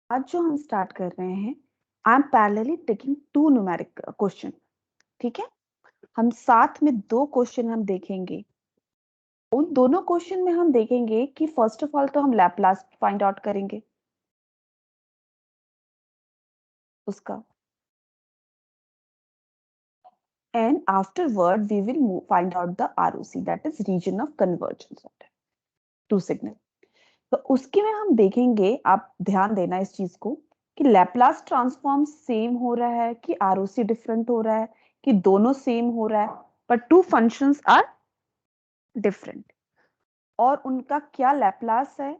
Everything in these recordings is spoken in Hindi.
आज जो हम स्टार्ट कर रहे हैं, I am parallelly taking 2 numeric question. ठीक है, हम साथ में 2 क्वेश्चन हम देखेंगे। उन दोनों क्वेश्चन में हम देखेंगे कि फर्स्ट ऑफ ऑल तो हम लैप्लास फाइंड आउट करेंगे उसका, and afterward we will find out the ROC, that is region of convergence of two signal. तो उसके में हम देखेंगे, आप ध्यान देना इस चीज को, कि लैप्लास ट्रांसफॉर्म सेम हो रहा है कि आरओसी डिफरेंट हो रहा है, कि दोनों सेम हो रहा है, पर टू फंक्शंस आर डिफरेंट, और उनका क्या लैप्लास है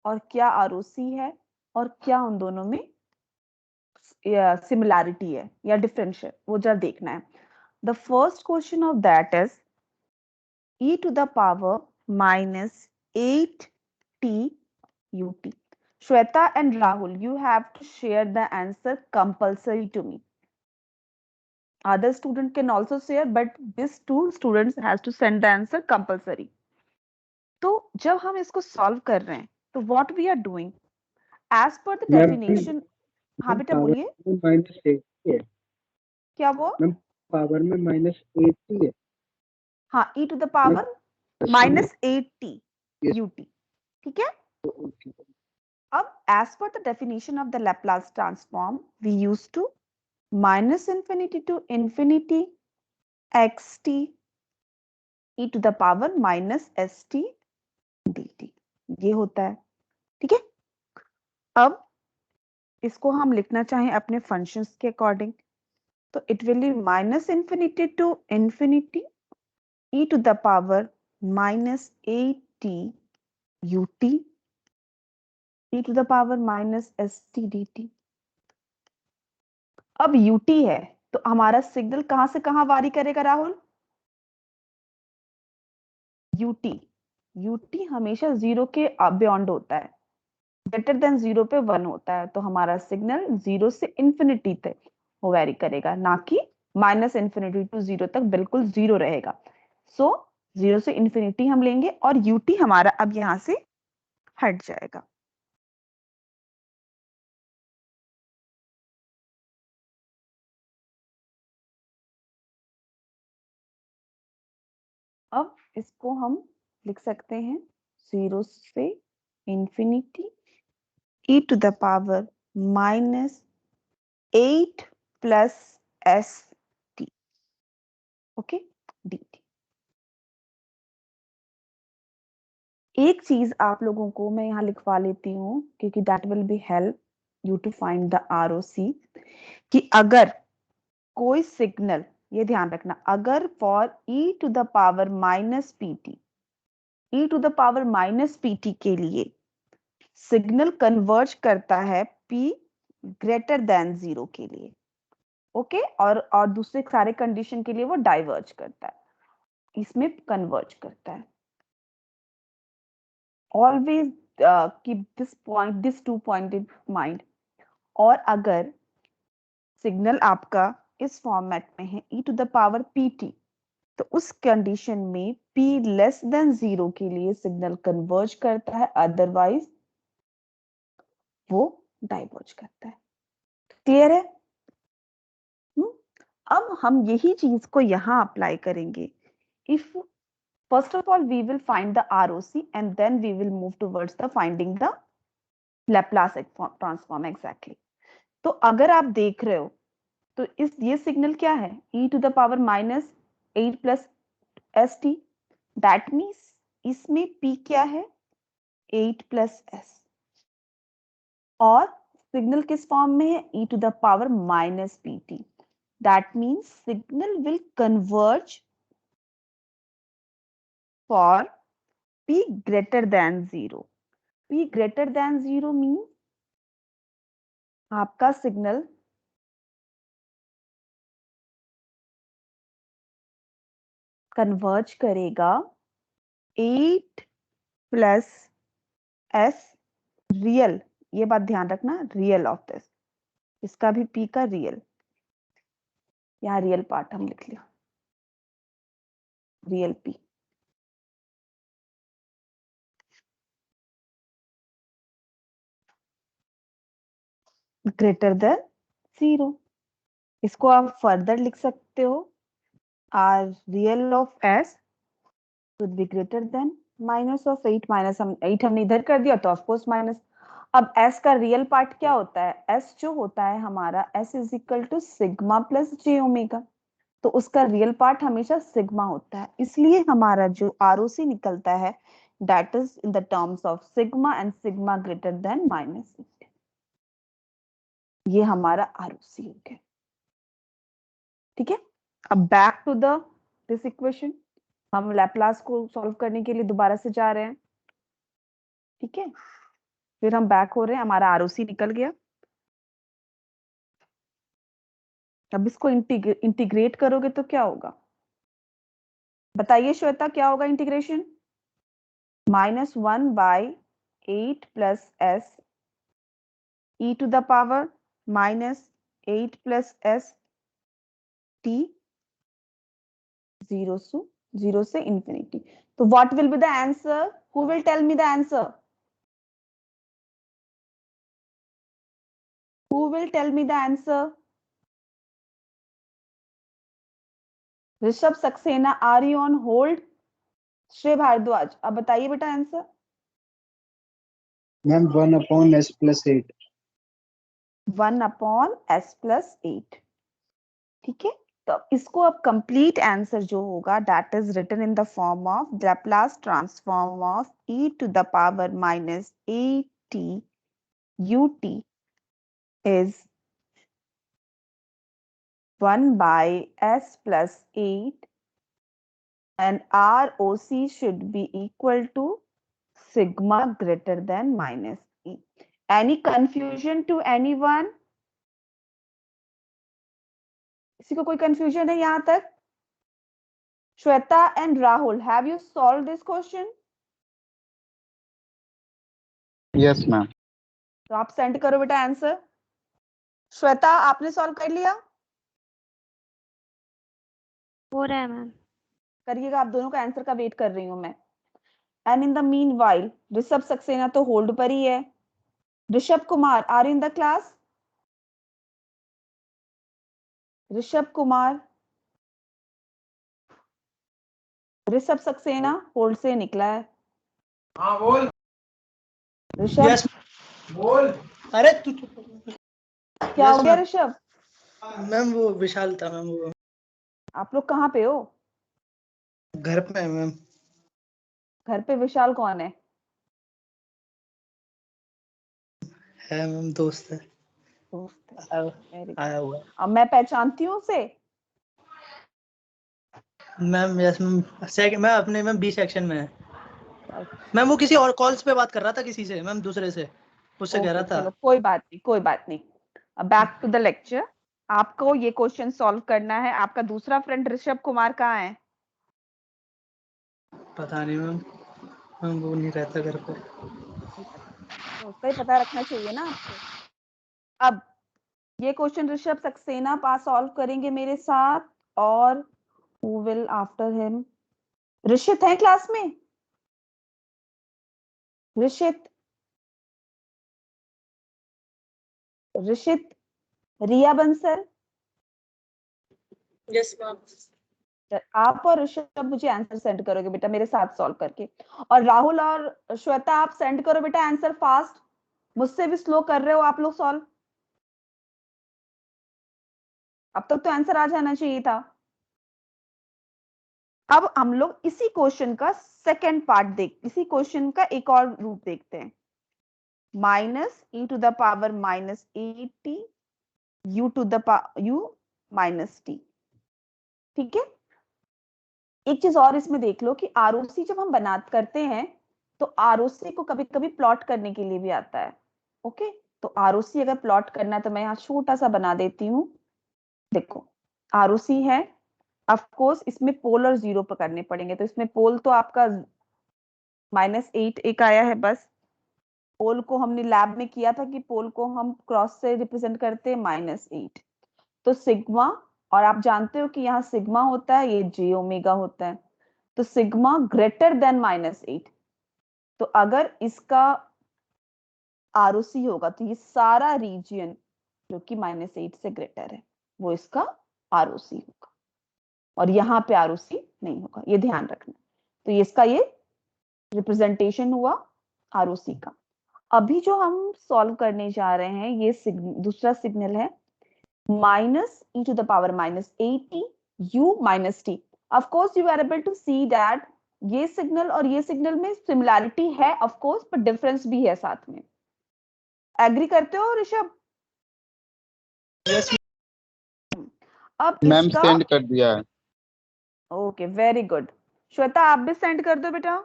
और क्या आरओसी है, और क्या उन दोनों में सिमिलैरिटी है या डिफरेंस है, वो जरा देखना है। The first question of that is e to the power minus 8t ut. Shweta and Rahul, you have to share the answer compulsory to me. Other student can also share, but these two students has to send the answer compulsory. तो जब हम इसको सॉल्व कर रहे हैं, तो what we are doing as per the ma'am definition। हाँ बेटा पावर बोलिए, में -80 है। क्या वो? मैम पावर में -80 है। हाँ, e to the ma'am power minus 8t yes. ut। ठीक है, ओके। अब as per the definition of the Laplace transform, we used to minus infinity to infinity xt e to the power minus st dt, ये होता है। ठीक है, अब इसको हम लिखना चाहें अपने फंक्शंस के अकॉर्डिंग, तो it will be minus infinity to infinity e to the power minus 8t ut e to the power minus st dt। अब ut है, तो हमारा सिग्नल कहां से कहां वारी करेगा राहुल? ut ut हमेशा 0 के बियॉन्ड होता है, ग्रेटर देन 0 पे 1 होता है, तो हमारा सिग्नल 0 से इंफिनिटी तक वो वेरी करेगा, ना कि माइनस इंफिनिटी टू 0 तक बिल्कुल 0 रहेगा। सो 0 से इंफिनिटी हम लेंगे और ut हमारा अब यहां से हट जाएगा। अब इसको हम लिख सकते हैं 0 से infinity e to the power minus 8 plus st, okay, dt। एक चीज आप लोगों को मैं यहाँ लिखवा लेती हूँ, क्योंकि that will be help you to find the ROC, कि अगर कोई सिग्नल, ये ध्यान रखना, अगर for e to the power minus PT, e to the power minus PT के लिए सिग्नल कन्वर्ज करता है p ग्रेटर देन 0 के लिए, ओके, और दूसरे सारे कंडीशन के लिए वो डाइवर्ज करता है, इसमें कन्वर्ज करता है। Always keep this 2 point in mind. और अगर सिग्नल आपका इस फॉर्मेट में है e to the power pt, तो उस कंडीशन में p लेस देन 0 के लिए सिग्नल कन्वर्ज करता है, अदरवाइज वो डाइवर्ज करता है। क्लियर है? अब हम यही चीज को यहां अप्लाई करेंगे। If first of all we will find the ROC and then we will move towards the finding the Laplace transform exactly। तो अगर आप देख रहे हो, तो इस ये सिग्नल क्या है, e to the power minus 8 plus st, that means इसमें p क्या है, 8 plus s, और सिग्नल किस फॉर्म में है, e to the power minus pt, that means signal will converge for p greater than 0। p greater than 0 means आपका सिग्नल कन्वर्ज करेगा 8 प्लस s रियल, ये बात ध्यान रखना, रियल ऑफ दिस, इसका भी p का रियल, यहाँ रियल पार्ट हम लिख लिया, रियल p। Greater than 0। इसको आप फर्दर लिख सकते हो, or real of s should be greater than minus of 8, minus हम 8 हमने इधर कर दिया तो ऑफ कोर्स माइनस। अब s का रियल पार्ट क्या होता है? s जो होता है हमारा s is equal to sigma plus j omega, तो उसका रियल पार्ट हमेशा सिग्मा होता है, इसलिए हमारा जो ROC निकलता है that is in the terms of sigma and sigma greater than -8। ये हमारा ROC हो गया। ठीक है, अब back to the this equation, हम लैप्लास को सॉल्व करने के लिए दोबारा से जा रहे हैं। ठीक है, फिर हम बैक हो रहे हैं, हमारा ROC निकल गया। अब इसको इंटीग्रेट करोगे तो क्या होगा? बताइए श्वेता, क्या होगा integration? -1/8 plus s e to the power -8 plus s t 0 से infinity। तो what will be the answer? Who will tell me the answer? Who will tell me the answer? Rishabh Saxena, are you on hold? Shrey Bhardwaj, अब बताइए बेटा आंसर। Ma'am 1/s+8। 1/s+8। ठीक है, तो इसको अब कंप्लीट आंसर जो होगा that is written in the form of Laplace transform of e to the power -8t ut is 1/s+8 and ROC should be equal to sigma greater than -e. Any confusion to anyone? किसी को कोई कंफ्यूजन है यहां तक? Shweta and Rahul, have you solve this question? Yes ma'am. तो आप सेंड करो बेटा आंसर। श्वेता, आपने सॉल्व कर लिया? हो रहा है मैम। करिएगा, आप दोनों का आंसर का वेट कर रही हूं मैं। And in the meanwhile Rishabh Saxena तो होल्ड पर ही है। Rishabh Kumar, are in the class? Rishabh Kumar, Rishabh Saxena hold से निकला है। हाँ बोल। ऋषभ यस बोल। अरे तू क्या हो गया ऋषभ? मैम वो विशाल था मैम, वो आप लोग कहाँ पे हो? घर पे है मैम। घर पे विशाल कौन है? है मैम, दोस्त है, दोस्त है। आया Very good. आया हुआ है। अब मैं पहचानती हूँ उसे। मैम यस मैम, सेकंड मैं अपने मैम बी सेक्शन में है अच्छा, मैम। वो किसी और कॉल्स पे बात कर रहा था किसी से मैम, दूसरे से, उससे कह ओके, रहा था। चलो कोई बात नहीं, कोई बात नहीं। अब बैक टू द लेक्चर, आपको ये क्वेश्चन सॉल्व करना है। आपका दूसरा फ्रेंड ऋषभ कुमार कहाँ है? पता नहीं मैम, मैम वो नहीं रहता घर पे। नहीं पता, तो उसका ही पता रखना चाहिए ना आपको। अब ये क्वेश्चन ऋषभ सक्सेना पास सॉल्व करेंगे मेरे साथ, और who will after him? Rishit है क्लास में? ऋषित, ऋषित, रिया बंसल, यस मैम। आप और ऋषभ मुझे आंसर सेंड करोगे बेटा मेरे साथ सॉल्व करके। और राहुल और श्वेता आप सेंड करो बेटा आंसर फास्ट, मुझसे भी स्लो कर रहे हो आप लोग सॉल्व। अब तक तो आंसर आ जाना चाहिए था। अब हम लोग इसी क्वेश्चन का सेकेंड पार्ट इसी क्वेश्चन का एक और रूप देखते हैं। -e⁻−8t u−t। ठीक है, एक चीज और इसमें देख लो कि ROC जब हम करते हैं तो ROC को कभी कभी प्लॉट करने के लिए भी आता है। ओके, तो ROC अगर प्लॉट करना है तो मैं यहाँ छोटा सा बना देती हूँ। देखो ROC है, ऑफ कोर्स इसमें पोल और 0 पकड़ने पड़ेंगे, तो इसमें पोल तो आपका -8 एक आया है बस। पोल को हमने लैब में किया था कि पोल को हम क्रॉस से रिप्रेजेंट करते हैं -8, तो सिग्मा, और आप जानते हो कि यहाँ सिग्मा होता है, ये j ओमेगा होता है, तो सिग्मा ग्रेटर देन -8। तो अगर इसका ROC होगा तो ये सारा रीजियन जो कि -8 से ग्रेटर है, वो इसका आरओसी होगा, और यहाँ पे आरओसी नहीं होगा, ये ध्यान रखना। तो ये इसका ये रिप्रेजेंटेशन हुआ आरओसी का। अभी जो हम सॉल्व करने जा रहे हैं, ये दूसरा सिग्नल है -e⁻80 u minus t. Of course you are able to see that ये सिग्नल और ये सिग्नल में सिमिलैरिटी है ऑफ कोर्स, पर डिफरेंस भी है साथ में। एग्री करते हो ऋषभ? यस अब मैम इसका सेंड कर दिया है। Okay, very good. श्वेता आप भी सेंड कर दो बेटा।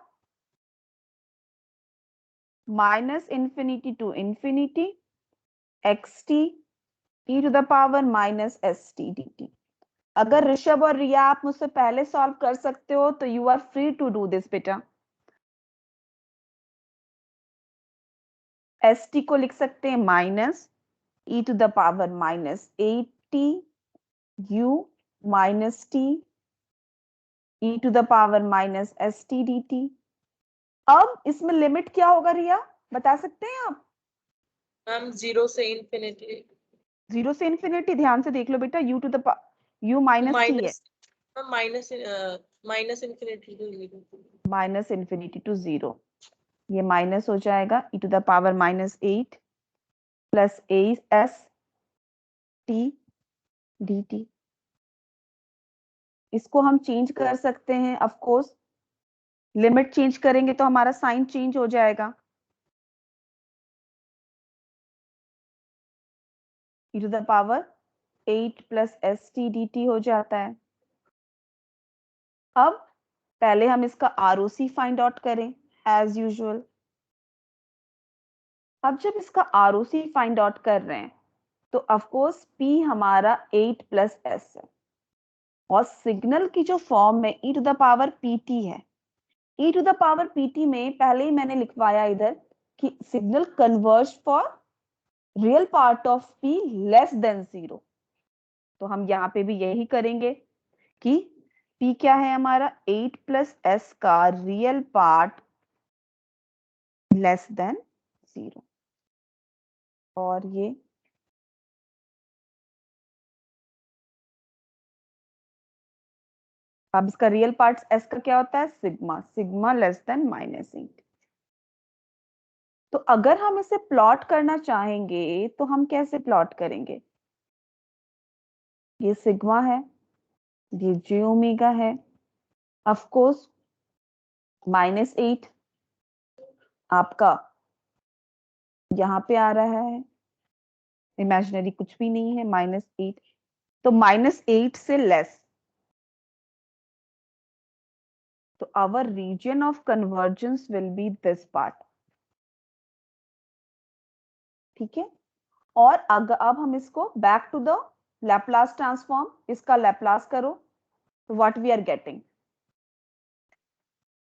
-∞ to ∞ xt e⁻ -st dt। अगर ऋषभ और रिया आप मुझसे पहले सॉल्व कर सकते हो तो you are free to do this बेटा। st को लिख सकते हैं -e⁻80 u minus t e⁻ st dt। अब इसमें लिमिट क्या होगा रिया, बता सकते हैं आप? मैम 0 से इन्फिनिटी। 0 से इन्फिनिटी, ध्यान से देख लो बेटा, u माइनस t है, माइनस इन्फिनिटी टू 0। -∞ to 0, ये माइनस हो जाएगा e⁻−8 plus as t dt। इसको हम चेंज कर सकते हैं, ऑफ कोर्स लिमिट चेंज करेंगे तो हमारा साइन चेंज हो जाएगा, e⁻8 प्लस st dt हो जाता है। अब पहले हम इसका आरओसी फाइंड आउट करें एज यूजुअल। अब जब इसका आरओसी फाइंड आउट कर रहे हैं तो ऑफ कोर्स p हमारा 8 प्लस s है, और सिग्नल की जो फॉर्म में e⁻pt है। e⁻pt में पहले ही मैंने लिखवाया इधर कि signal converge for real part of p less than 0। तो हम यहाँ पे भी यही करेंगे कि p क्या है हमारा 8 प्लस s का रियल पार्ट लेस देन 0, और ये अब इसका रियल पार्ट s का क्या होता है सिग्मा लेस देन -8। तो अगर हम इसे प्लॉट करना चाहेंगे तो हम कैसे प्लॉट करेंगे? ये सिग्मा है, ये j ओमेगा है, ऑफ कोर्स -8 आपका यहाँ पे आ रहा है, इमेजिनरी कुछ भी नहीं है, -8, तो -8 से लेस, तो our region of convergence will be this part. ठीक है, और अगर अब हम इसको back to the Laplace transform, इसका लैप्लास करो तो व्हाट वी आर गेटिंग,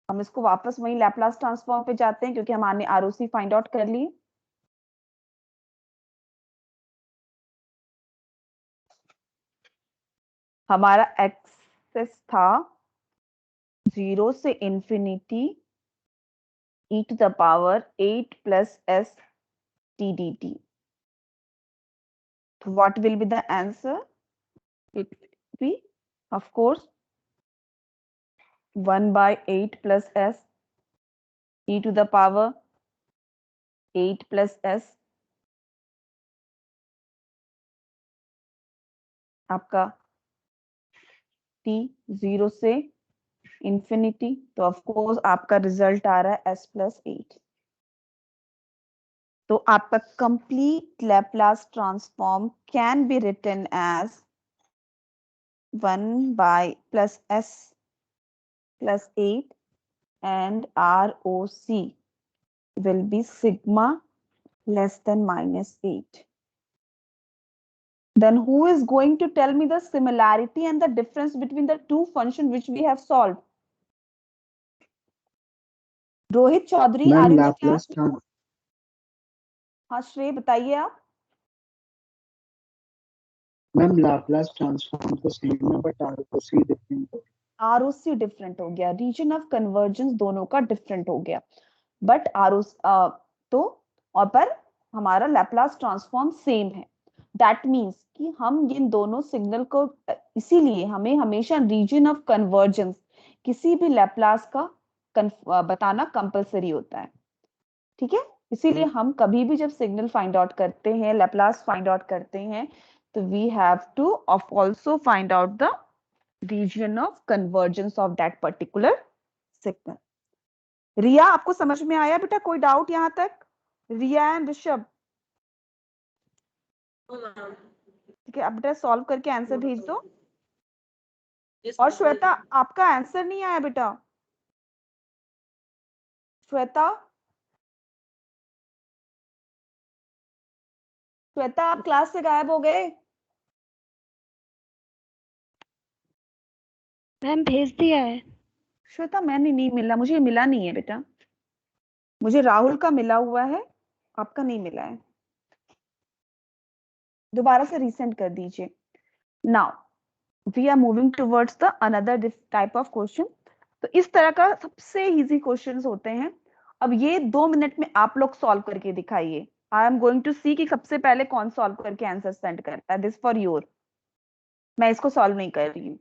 हम इसको वापस वही लैप्लास ट्रांसफॉर्म पे जाते हैं क्योंकि हमने आरओसी फाइंड आउट कर ली। हमारा एक्सेस था 0 से infinity e⁻8 plus s t dt। So what will be the answer? It will be, of course, 1/8 plus s e⁻8 plus s आपका t 0 से इन्फिनिटी, तो ऑफ कोर्स आपका रिजल्ट आ रहा है s प्लस 8। तो आपका complete Laplace transform can be written as 1 plus s plus 8 and ROC will be sigma less than -8. Then who is going to tell me the similarity and the difference between the two functions which we have solved? Rohit Chaudhary, ma'am are you Laplace there? हाँ श्रेय बताइए आप। मैम लाप्लास ट्रांसफॉर्म तो सेम है बट आरओसी डिफरेंट है। आरओसी डिफरेंट हो गया, रीजन ऑफ कन्वर्जेंस दोनों का डिफरेंट हो गया, बट आरओसी तो और पर हमारा लैप्लास ट्रांसफॉर्म सेम है। दैट मीन्स कि हम इन दोनों सिग्नल को इसीलिए हमें हमेशा रीजन ऑफ कन्वर्जेंस किसी भी लैप्लास का बताना कंपलसरी होता है, ठीक है। इसीलिए हम कभी भी जब सिग्नल फाइंड आउट करते हैं, लैप्लास फाइंड आउट करते हैं, तो we have to also find out the region of convergence of that particular signal. Riya, आपको समझ में आया बेटा? कोई डाउट यहां तक? रिया एंड ऋषभ, हाँ मैम। ठीक है, अब बेटा सॉल्व करके आंसर भेज दो। Yes, और ma'am. श्वेता, आपका आंसर नहीं आया बेटा। श्वेता, श्वेता आप क्लास से गायब हो गए। मैम भेज दिया है। श्वेता मैंने नहीं मिला, मुझे मिला नहीं है बेटा। मुझे राहुल का मिला हुआ है, आपका नहीं मिला है। दोबारा से रीसेंड कर दीजिए। Now we are moving towards the another type of question. तो इस तरह का सबसे इजी क्वेश्चंस होते हैं। अब ये 2 मिनट में आप लोग सॉल्व करके दिखाइए। आई एम गोइंग टू सी कि सबसे पहले कौन सॉल्व करके आंसर सेंड करता है। दिस फॉर योर, मैं इसको सॉल्व नहीं कर रही हूँ।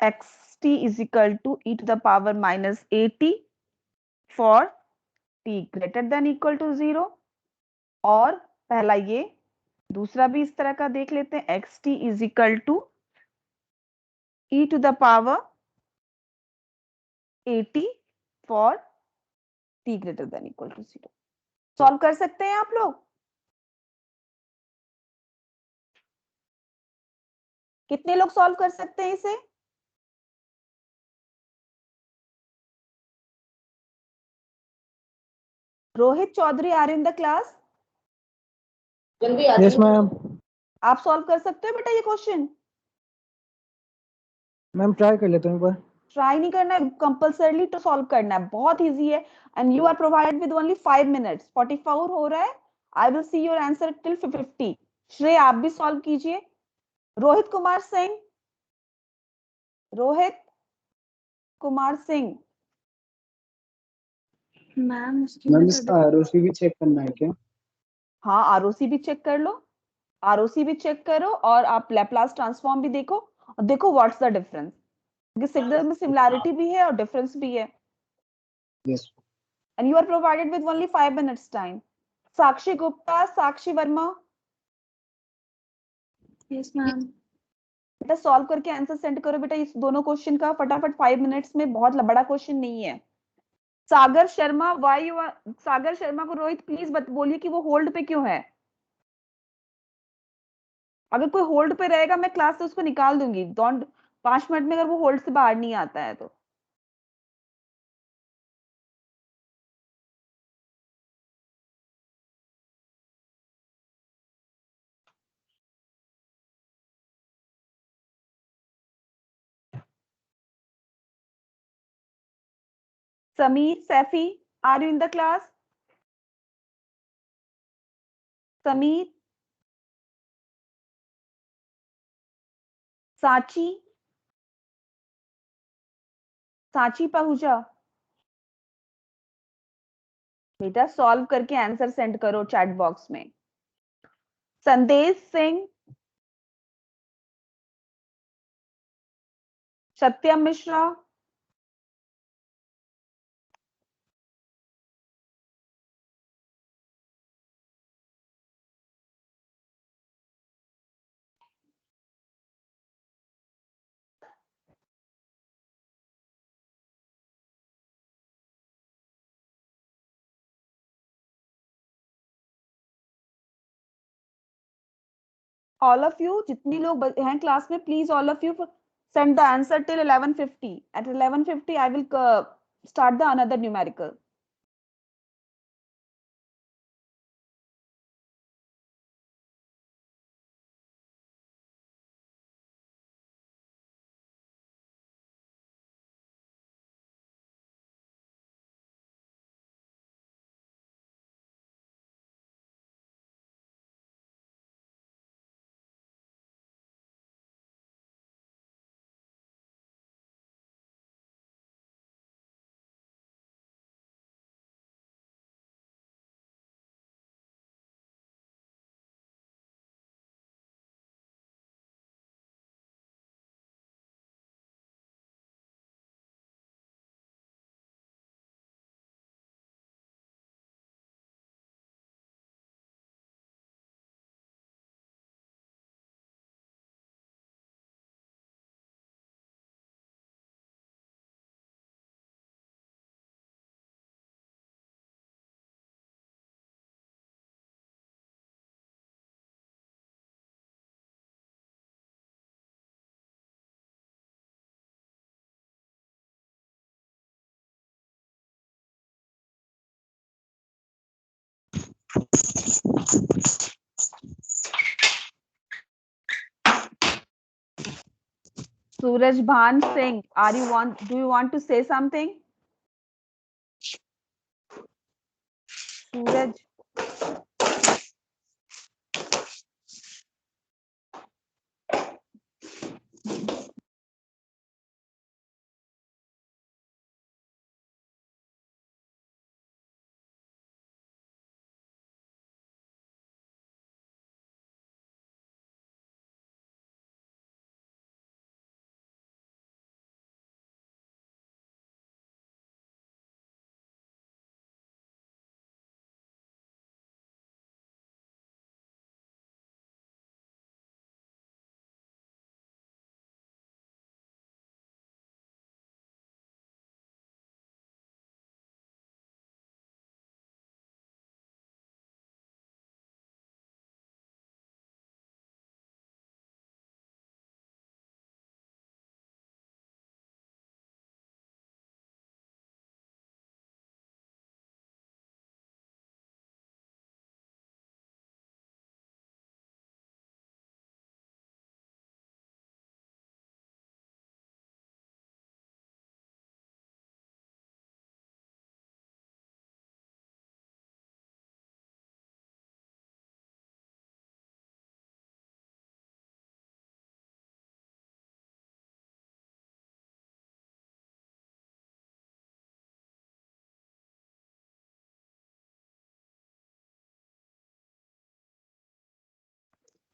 xt is equal to e to the power minus at for t greater than equal to 0। और पहला ये, दूसरा भी इस तरह का देख लेते हैं। xt is equal to e to the power at for t greater than equal to 0। Solve कर सकते हैं आप लोग? कितने लोग सॉल्व कर सकते हैं इसे? Rohit Chaudhary are in the class? Yes ma'am. आप सॉल्व कर सकते हो बेटा ये क्वेश्चन? मैम ट्राई कर लेते हैं एक बार। ट्राई नहीं करना है, कंपल्सरली तो सॉल्व करना है, बहुत इजी है। And you are provided with only 5 minutes. 44 हो रहा है। I will see your answer till 50। Shrey आप भी सॉल्व कीजिए। रोहित कुमार सिंह, रोहित कुमार सिंह। मैम मैम इसका आरओसी भी चेक करना है क्या? हाँ, आरओसी भी चेक कर लो, आरओसी भी चेक करो, और आप लैप्लास ट्रांसफॉर्म भी देखो, और देखो व्हाट्स द डिफरेंस, क्योंकि सिग्नल में सिमिलैरिटी भी है और डिफरेंस भी है। Yes. And you are provided with only 5 minutes time. Sakshi Gupta, Sakshi Verma, yes ma'am. बेटा सॉल्व करके आंसर सेंड करो बेटा इस दोनों क्वेश्चन का फटाफट। 5 मिनट्स में, बहुत बड़ा क्वेश्चन नहीं है। सागर शर्मा, वाई यू सागर शर्मा को रोहित प्लीज बोलिए कि वो होल्ड पे क्यों है। अगर कोई होल्ड पे रहेगा मैं क्लास से उसको निकाल दूंगी। डोंट, 5 मिनट में अगर वो होल्ड से बाहर नहीं आता है तो। Sameer Saifi, are you in the class? Sameer, Sanchi, Sanchi पहुंचा, बेटा सॉल्व करके आंसर सेंड करो चैट बॉक्स में। Sandesh Singh, Satyam Mishra, all of you जितनी लोग हैं क्लास में, please all of you send the answer till 11:50. At 11:50 I will start the another numerical. Suraj Bhan Singh, do you want to say something? Suraj.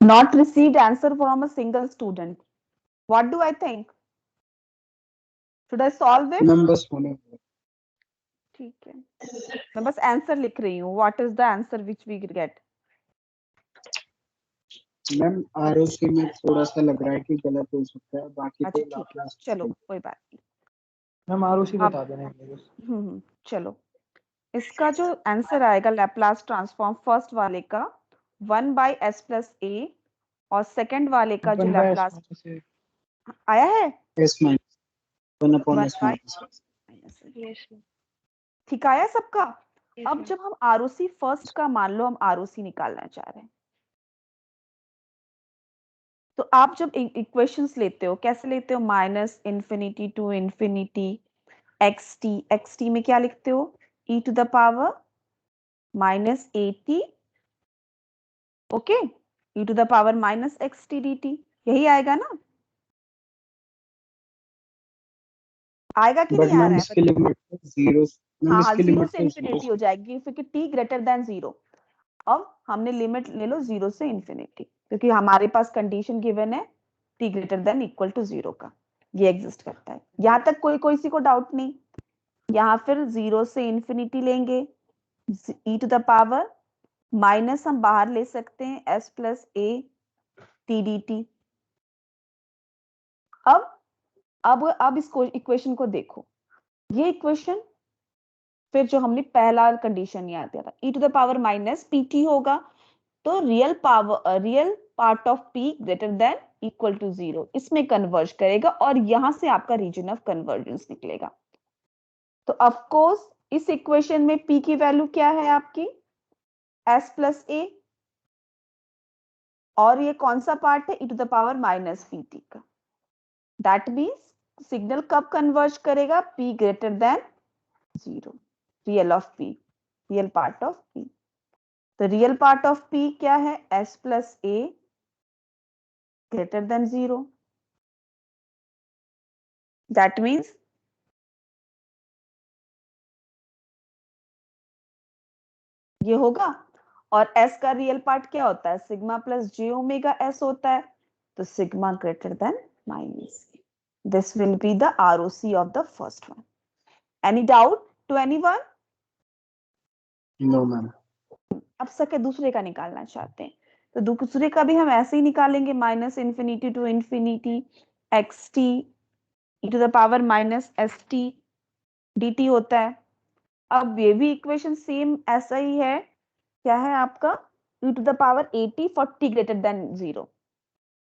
Not received answer from a single student. What do I think? Should I solve it? Ma'am बस होने दो। ठीक है, मैं बस आंसर लिख रही हूँ. What is the answer which we get? Ma'am ROC में थोड़ा सा लग रहा है कि गलत हो सकता है, बाकी अच्छा तो ठीक है, लाप्लास चलो कोई बात नहीं. मैम आरओसी अब- बता देना मुझे बस। चलो, इसका जो आंसर आएगा लैप्लास ट्रांसफॉर्म फर्स्ट वाले का 1/s+a और सेकंड वाले का जो 1/s लैप्लास से आया है S minus 1/s 1/, yes ma'am, ठीक आया सबका. यस अब मैम, जब हम आरओसी फर्स्ट का मान लो हम आरओसी निकालना चाह रहे हैं, तो आप जब इक्वेशंस लेते हो कैसे लेते हो? -∞ to infinity xt में क्या लिखते हो? e to the power -at, okay, e to the power -xt dt, यही आएगा ना? आएगा कि बट नहीं आ मैम रहा है? इसकी लिमिट तो जीरो, मैम हाँ, इसकी जीरो लिमिट से तो इन्फिनिटी हो जाएगी क्योंकि t ग्रेटर देन जीरो. अब हमने लिमिट ले लो 0 से इन्फिनिटी, क्योंकि हमारे पास कंडीशन गिवन है t greater than equal to 0 का, ये एग्जिस्ट करता है. यहाँ तक कोई को डाउट नहीं. यहाँ फिर 0 से इन्फिनिटी लेंगे, e to the power minus हम बाहर ले सकते हैं s+a t dt. अब इसको इक्वेशन को देखो, ये इक्वेशन फिर जो हमने पहला कंडीशन याद किया था e to the power minus pt होगा, तो real part of p greater than equal to 0 इसमें कन्वर्ज करेगा और यहां से आपका रीजन ऑफ कन्वर्जेंस निकलेगा. तो ऑफ कोर्स इस इक्वेशन में p की वैल्यू क्या है आपकी? s+a, और ये कौन सा पार्ट है? e to the power minus pt का. दैट मीन्स सिग्नल कब कन्वर्ज करेगा? p greater than 0, real of p, real part of p. तो रियल पार्ट ऑफ p क्या है? s+a greater than 0. That means ये होगा. और s का रियल पार्ट क्या होता है? Sigma plus j omega s होता है. तो sigma greater than minus. This will be the ROC of the first one. Any doubt to anyone? No ma'am. अब सके दूसरे का निकालना चाहते हैं तो दूसरे का भी हम ऐसे ही निकालेंगे, -∞ to infinity xt e to the power -st dt होता है. अब ये भी इक्वेशन सेम ऐसा ही है, क्या है आपका? e to the power 80 40 greater than 0.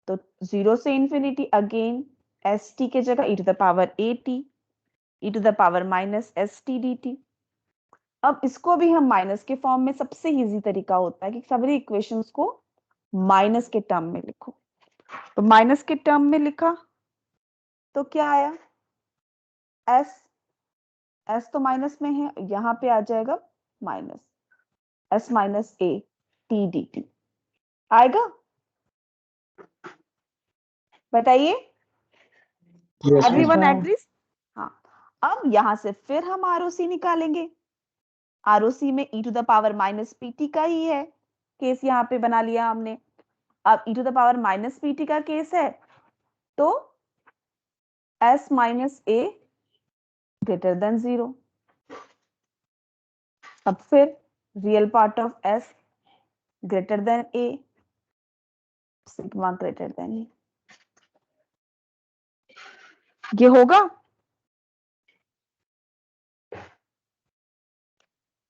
तो 0 से इन्फिनिटी अगेन st के जगह e to the power 80 e to the power -st dt. अब इसको भी हम माइनस के फॉर्म में, सबसे इजी तरीका होता है कि सभी इक्वेशंस को माइनस के टर्म में लिखो। तो माइनस के टर्म में लिखा तो क्या आया, एस, एस तो माइनस में है, यहां पे आ जाएगा minus S minus A T d T आएगा। बताइए, Yes, एवरीवन ma'am. एग्रीज? हाँ, अब यहां से फिर हम आरओसी निकालेंगे। आरओसी में e to the power minus PT का ही है केस, यहाँ पे बना लिया हमने। अब e to the power minus PT का केस है तो s minus A greater than 0। अब फिर real part of s greater than a, sigma greater than A, ये होगा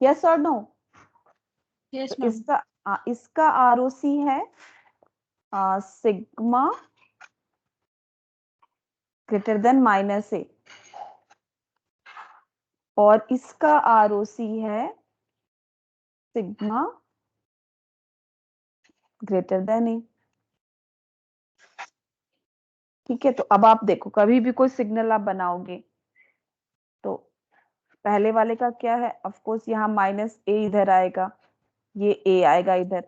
यस और नो? यस तो मैम। इसका आरओसी है sigma greater than minus A, और इसका आरओसी है सिग्मा ग्रेटर देन ए। ठीक है, तो अब आप देखो, कभी भी कोई सिग्नल आप बनाओगे तो पहले वाले का क्या है, ऑफ कोर्स यहाँ माइनस ए इधर आएगा, ये ए आएगा इधर।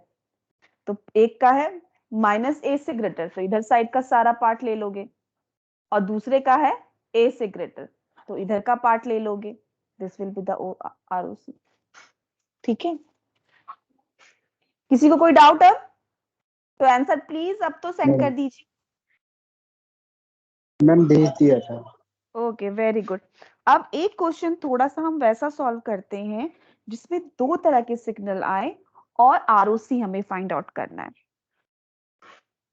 तो एक का है माइनस ए से ग्रेटर, तो इधर साइड का सारा पार्ट ले लोगे, और दूसरे का है ए से ग्रेटर, तो इधर का पार्ट ले लोगे। This will be the ROC. ठीक है, किसी को कोई डाउट है तो आंसर प्लीज अब तो सेंड कर दीजिए। मैम भेज दिया था। Okay, very good. अब एक क्वेश्चन थोड़ा सा हम वैसा सॉल्व करते हैं जिसमें दो तरह के सिग्नल आए और आरओसी हमें फाइंड आउट करना है।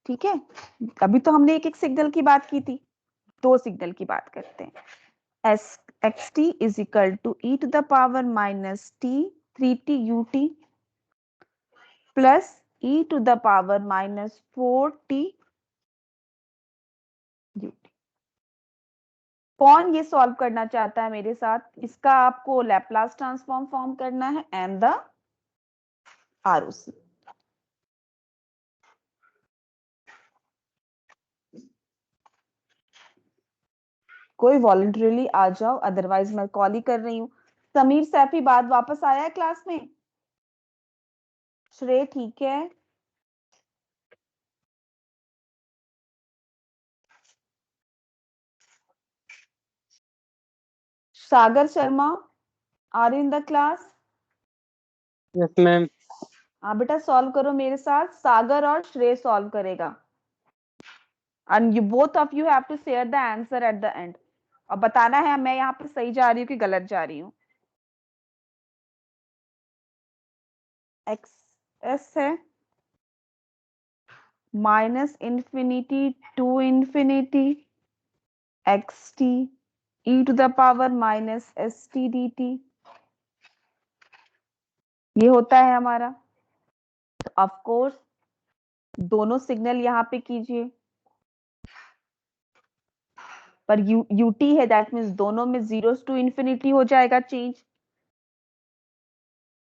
ठीक है, अभी तो हमने एक एक सिग्नल की बात की थी, दो सिग्नल की बात करते हैं। S x t is equal to e to the power minus t 3t ut plus e to the power minus 4t ut। कौन ये सॉल्व करना चाहता है मेरे साथ? इसका आपको लैप्लास ट्रांसफॉर्म फॉर्म करना है एंड द आरओसी। कोई वॉलंटरीली आ जाओ, अदरवाइज मैं कॉल ही कर रही हूँ। समीर सैफी बाद वापस आया है क्लास में? श्रेय ठीक है? Sagar Sharma are in the class? Yes ma'am. हाँ बेटा, सॉल्व करो मेरे साथ, सागर और श्रेय सॉल्व करेगा। And you both of you have to share the answer at the end, और बताना है मैं यहाँ पे सही जा रही हूँ कि गलत जा रही हूँ। एक्स एस है minus infinity to infinity x t e to the power minus s t d t, ये होता है हमारा। ऑफ कोर्स दोनों सिग्नल यहाँ पे कीजिए, पर यूटी है, दैट मीन्स दोनों में जीरोस टू इंफिनिटी हो जाएगा change.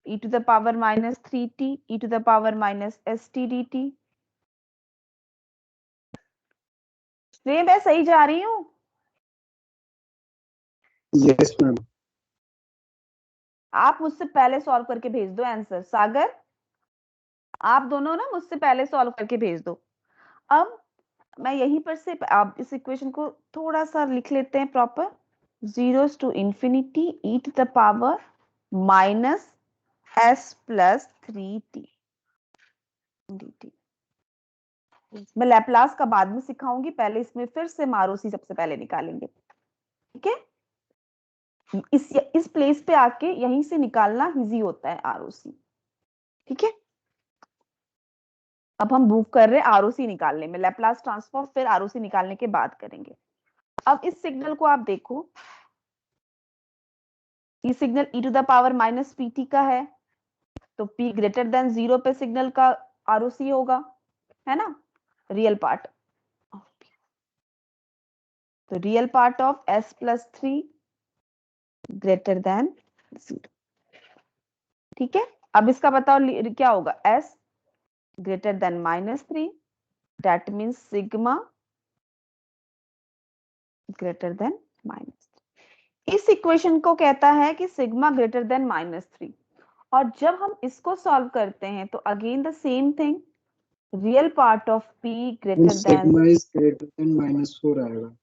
e to the power minus 3t e to the power minus st dt। श्रेय मैं सही जा रही हूँ? Yes ma'am. आप मुझसे पहले सॉल्व करके भेज दो आंसर। सागर, आप दोनों ना मुझसे पहले सॉल्व करके भेज दो। अब मैं यहीं पर से आप इस इक्वेशन को थोड़ा सा लिख लेते हैं proper. Zeros to infinity e to the power minus s plus 3t dt। मैं लैप्लास का बाद में सिखाऊंगी, पहले इसमें फिर से मारोसी सबसे पहले निकालेंगे। ठीक है, इस प्लेस पे आके यहीं से निकालना इजी होता है आरओसी। ठीक है, अब हम मूव कर रहे हैं आरओसी निकालने में, लैप्लास ट्रांसफॉर्म फिर आरओसी निकालने के बाद करेंगे। अब इस सिग्नल को आप देखो, ये signal e to the power minus PT का है, तो p ग्रेटर देन 0 पे सिग्नल का आरओसी होगा, है ना, रियल पार्ट। तो real part of s plus 3 greater than 0। ठीक है, अब इसका बताओ क्या होगा, s greater than -3, that means sigma greater than -3। इस इक्वेशन को कहता है कि सिग्मा ग्रेटर देन -3। और जब हम इसको सॉल्व करते हैं तो again the same thing, real part of p greater then, sigma is greater then -4 आएगा।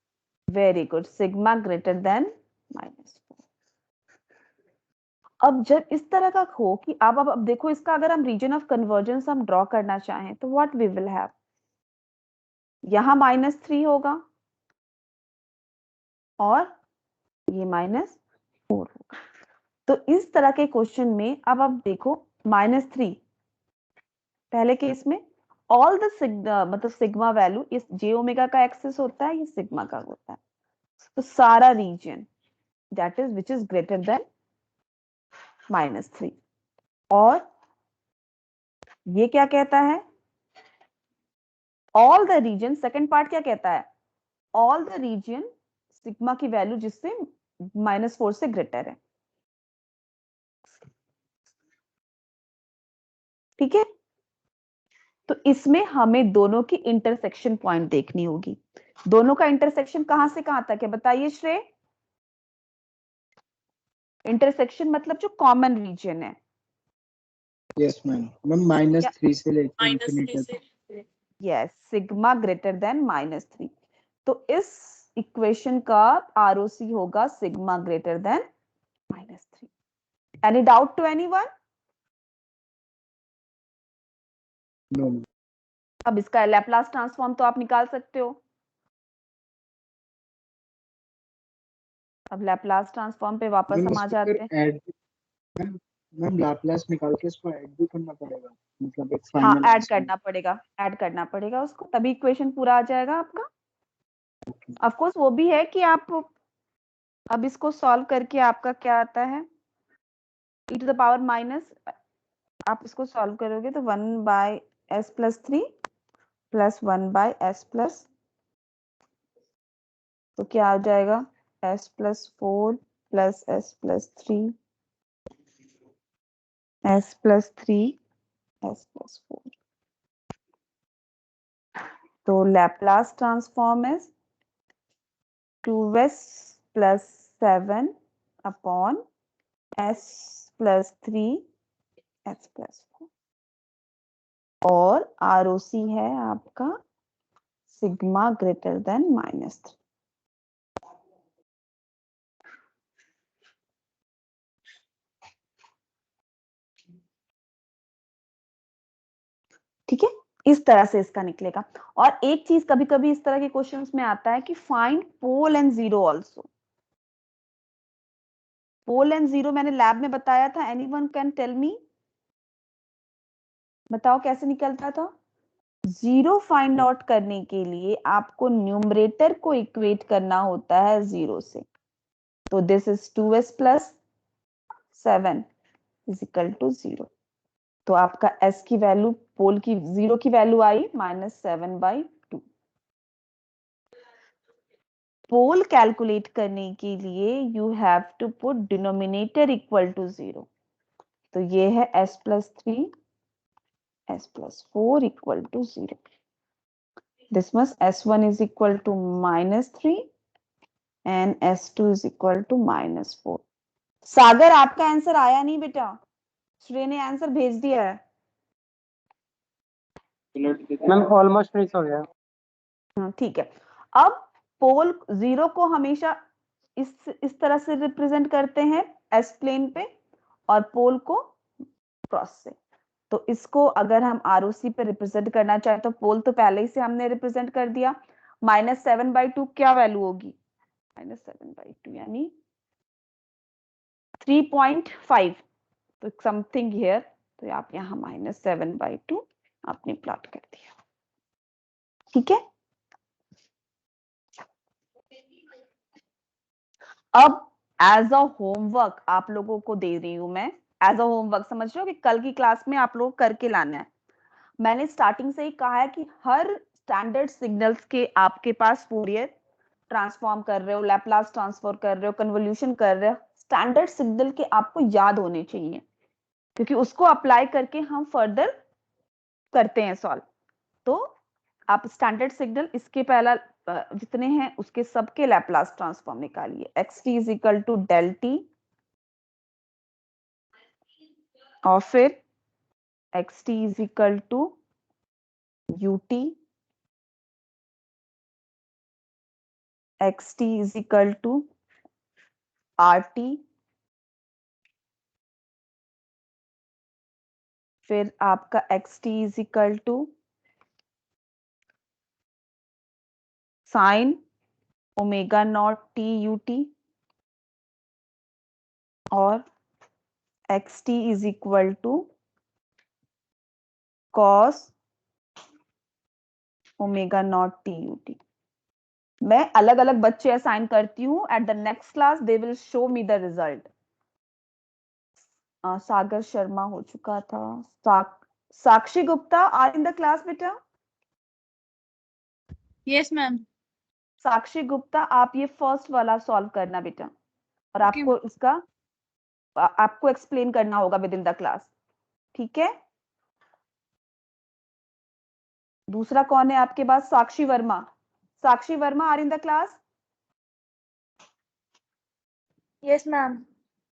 Very good, sigma greater then -4। अब जब इस तरह का हो कि अब देखो इसका अगर हम रीजन ऑफ कन्वर्जेंस हम ड्रॉ करना चाहें तो व्हाट वी विल हैव, यहां -3 होगा और ये -4 होगा। तो इस तरह के क्वेश्चन में अब देखो -3 पहले केस में ऑल द मतलब सिग्मा वैल्यू इस जे ओमेगा का एक्सेस होता है, ये सिग्मा का होता है। तो सारा region that is which is greater than -3। और ये क्या कहता है, all the region, second part क्या कहता है, ऑल द रीजन सिग्मा की वैल्यू जिससे -4 से ग्रेटर है। ठीक है, तो इसमें हमें दोनों की इंटरसेक्शन पॉइंट देखनी होगी। दोनों का इंटरसेक्शन कहां से कहां तक है बताइए श्रेय? इंटरसेक्शन मतलब जो कॉमन रीजन है। यस मैम, मैम -3 से लेकर -3 इंफिनिटी से तक। Yes, sigma greater than -3। तो इस इक्वेशन का आरओसी होगा sigma greater than -3। Any doubt to anyone? No. अब इसका लैप्लास ट्रांसफॉर्म तो आप निकाल सकते हो। अब लैप्लास ट्रांसफॉर्म पे वापस मैम हम आ इसको जाते फिर हैं। ऐड, मैम मैम लाप्लास निकाल के इसको ऐड भी करना पड़ेगा, मतलब एक हाँ, फाइनल ऐड आंसर। करना पड़ेगा, ऐड करना पड़ेगा उसको, तभी इक्वेशन पूरा आ जाएगा आपका। ऑफ कोर्स वो भी है कि आप अब इसको सॉल्व करके आपका क्या आता है, e to the power minus, आप इसको सॉल्व करोगे तो 1/s+3 प्लस 1/s+, तो क्या आ जाएगा, s+4 plus s+3 s+3 s+4। तो Laplace transform is 2s + 7 upon s+3 s+4। और आरओसी है आपका सिग्मा ग्रेटर देन -3। ठीक है, इस तरह से इसका निकलेगा। और एक चीज कभी कभी इस तरह के क्वेश्चंस में आता है कि find pole and zero also. Pole and zero मैंने लैब में बताया था, एनीवन कैन टेल मी, बताओ कैसे निकलता था? जीरो फाइंड आउट करने के लिए आपको न्यूमरेटर को इक्वेट करना होता है जीरो से। तो दिस इज 2s + 7 = 0। तो आपका s की वैल्यू, पोल की जीरो की वैल्यू आई -7/2। पोल कैलकुलेट करने के लिए you have to put denominator equal to 0। तो ये है s+3 s+4 equal to 0। This must s1 is equal to -3 and s2 is equal to -4। Sagar आपका आंसर आया नहीं बेटा, श्रेय ने आंसर भेज दिया है। मैम ऑलमोस्ट फिनिश हो गया। ठीक है, अब पोल जीरो को हमेशा इस तरह से रिप्रेजेंट करते हैं एस प्लेन पे, और पोल को क्रॉस से। तो इसको अगर हम आरओसी पे रिप्रेजेंट करना चाहे तो पोल तो पहले ही से हमने रिप्रेजेंट कर दिया। -7/2 क्या वैल्यू होगी, -7/2 यानी 3.5। तो समथिंग हियर, तो आप यहाँ -7/2 आपने प्लॉट कर दिया। ठीक है, अब एज अ होमवर्क आप लोगों को दे रही हूं मैं, एज अ होमवर्क, समझ रहे हो कि कल की क्लास में आप लोग करके लाना है। मैंने स्टार्टिंग से ही कहा है कि हर स्टैंडर्ड सिग्नल्स के आपके पास फूरियर ट्रांसफॉर्म कर रहे हो, लैप्लास ट्रांसफॉर्म कर रहे हो, कन्वोल्यूशन कर रहे हो, स्टैंडर्ड सिग्नल के आपको याद होने चाहिए। क्योंकि उसको अप्लाई करके हम फर्दर करते हैं सॉल्व। तो आप स्टैंडर्ड सिग्नल इसके पहला जितने हैं उसके सबके लैप्लास ट्रांसफॉर्म निकालिए। xt is equal to del t और फिर xt is equal to ut, xt is equal to rt, फिर आपका xt is equal to sine omega naught t ut और xt is equal to cos omega naught t ut। मैं अलग अलग बच्चे असाइन करती हूँ। At the next class they will show me the result. Sagar Sharma हो चुका था। Sakshi Gupta are in the class बेटा? Yes, ma'am. साक्षी गुप्ता आप ये फर्स्ट वाला सॉल्व करना बेटा, और Okay, आपको इसका आपको एक्सप्लेन करना होगा विद इन द क्लास, ठीक है? दूसरा कौन है आपके पास? Sakshi Verma. Sakshi Verma are in the class? Yes, ma'am.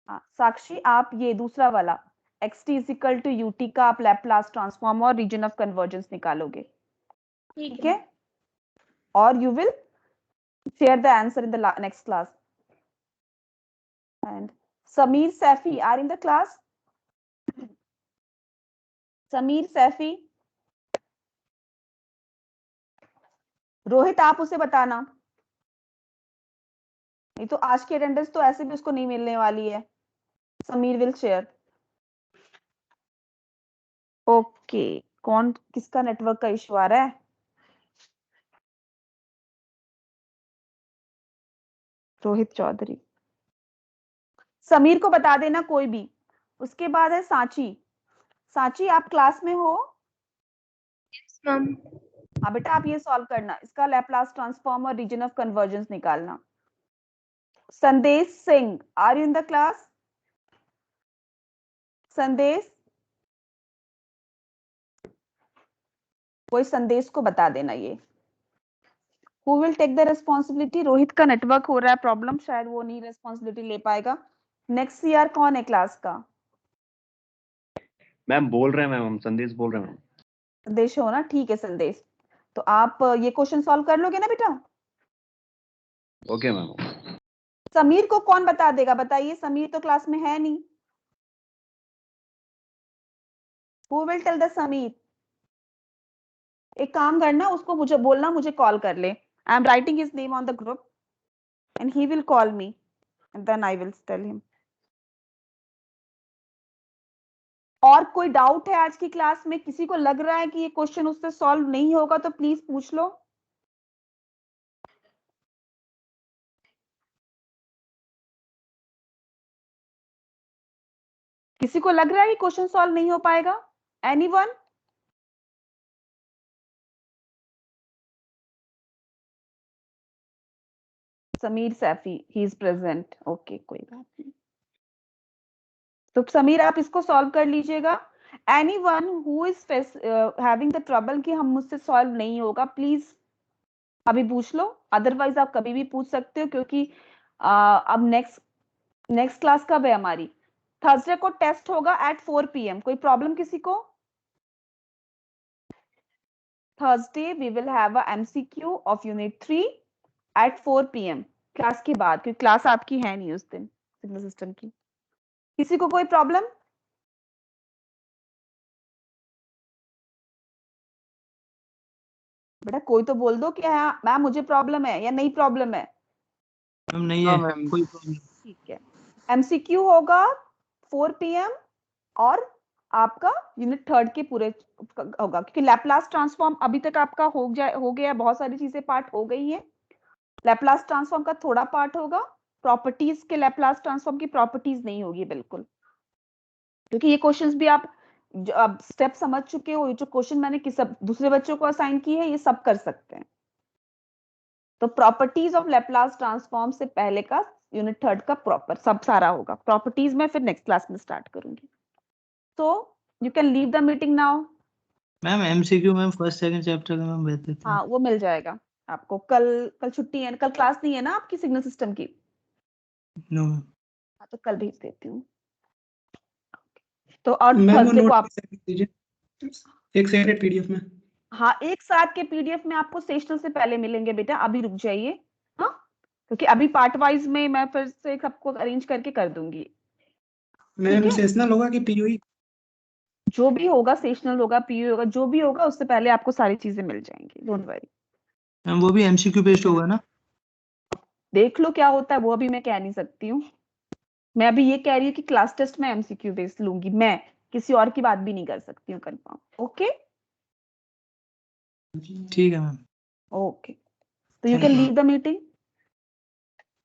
Sakshi आप ये दूसरा वाला xt is equal to ut का आप लैप्लास ट्रांसफॉर्म और रीजन ऑफ कन्वर्जेंस निकालोगे, ठीक है? और you will share the answer in the next class. And Sameer Saifi are in the class? Sameer Saifi, Rohit आप उसे बताना, नहीं तो आज की अटेंडेंस तो ऐसे भी उसको नहीं मिलने वाली है। Sameer will share. ओके, कौन किसका नेटवर्क का इशू आ रहा है? रोहित चौधरी। समीर को बता देना कोई भी। उसके बाद है सांची। सांची आप क्लास में हो? Yes, ma'am. हाँ बेटा, आप ये सॉल्व करना, इसका लैप्लास ट्रांसफॉर्म और रीजन ऑफ कन्वर्जेंस निकालना। Sandesh Singh are you in the class? Sandesh, कोई संदेश को बता देना ये। Who will take the responsibility? Rohit का नेटवर्क हो रहा है प्रॉब्लम, शायद वो नहीं रेस्पॉन्सिबिलिटी ले पाएगा। नेक्स्ट ईयर कौन है क्लास का? मैम बोल रहे हैं मैम, हम संदेश बोल रहे हैं मैम। संदेश हो ना, ठीक है संदेश। तो आप ये क्वेश्चन सॉल्व कर लोगे ना बेटा? Okay ma'am. समीर को कौन बता देगा बताइए? समीर तो क्लास में है नहीं। Who will tell the Sameer? एक काम करना, उसको मुझे बोलना मुझे कॉल कर ले। I am writing his name on the group and he will call me and then I will tell him. और कोई डाउट है आज की क्लास में? किसी को लग रहा है कि ये क्वेश्चन उससे सॉल्व नहीं होगा तो प्लीज पूछ लो। किसी को लग रहा है कि क्वेश्चन सॉल्व नहीं हो पाएगा? Anyone? Sameer Saifi, he is present. Okay, कोई बात नहीं। तो समीर आप इसको सॉल्व कर लीजिएगा। Anyone who is having the trouble कि हम मुझसे सॉल्व नहीं होगा, प्लीज अभी पूछ लो। अदरवाइज आप कभी भी पूछ सकते हो, क्योंकि अब नेक्स्ट क्लास कब है हमारी? थर्सडे को टेस्ट होगा एट 4 PM। कोई प्रॉब्लम किसी को? Thursday we will have a MCQ of unit 3 at 4 PM class के बाद, क्योंकि क्लास आपकी है नहीं उस दिन सिग्नल सिस्टम की। किसी को कोई प्रॉब्लम? बेटा कोई तो बोल दो कि हाँ मैम मुझे प्रॉब्लम है या नहीं प्रॉब्लम है। मैम नहीं हाँ है मैम। कोई प्रॉब्लम। ठीक है, MCQ होगा 4 PM और आपका यूनिट 3 के पूरे होगा, क्योंकि लैप्लास ट्रांसफॉर्म अभी तक आपका हो गया, बहुत सारी चीजें पार्ट हो गई है। लैप्लास ट्रांसफॉर्म का थोड़ा पार्ट होगा, प्रॉपर्टीज के लैप्लास ट्रांसफॉर्म की प्रॉपर्टीज नहीं होगी बिल्कुल, क्योंकि ये क्वेश्चंस भी आप जो अब स्टेप समझ चुके हो। ये जो क्वेश्चन मैंने दूसरे बच्चों को असाइन किए हैं ये सब कर सकते हैं। तो प्रॉपर्टीज ऑफ लैप्लास ट्रांसफॉर्म से पहले का यूनिट 3 का प्रॉपर सब सारा होगा। प्रॉपर्टीज में फिर नेक्स्ट क्लास में स्टार्ट करूंगी। So you can leave the meeting now. Ma'am MCQ ma'am first second chapter का मैम भेज देते हैं। हाँ वो मिल जाएगा आपको। कल छुट्टी है, कल क्लास नहीं है ना आपकी सिग्नल सिस्टम की? No ma'am. हाँ तो कल भेज देती हूँ। तो और मैम वो थर्सडे को आप नोट दीजिए एक सेकंड पीडीएफ में। हाँ एक साथ के पीडीएफ में आपको सेशनल से पहले मिलेंगे बेटा, अभी रुक जाइए। हाँ क्योंकि अभी पार्ट वाइज में मैं फिर से सबको अरेंज करके कर दूंगी। मैम है? सेशनल होगा कि पीयूई? जो भी होगा, सेशनल होगा, पीयू होगा, जो भी होगा उससे पहले आपको सारी चीजें मिल जाएंगी, डोंट वरी। मैम वो भी एमसीक्यू बेस्ड होगा ना? देख लो क्या होता है, वो अभी मैं कह नहीं सकती हूँ। मैं अभी ये कह रही हूँ कि क्लास टेस्ट में एमसीक्यू बेस्ड लूंगी, मैं किसी और की बात भी नहीं कर सकती हूँ कंफर्म। ओके ठीक है मैम। ओके, तो you can leave the meeting.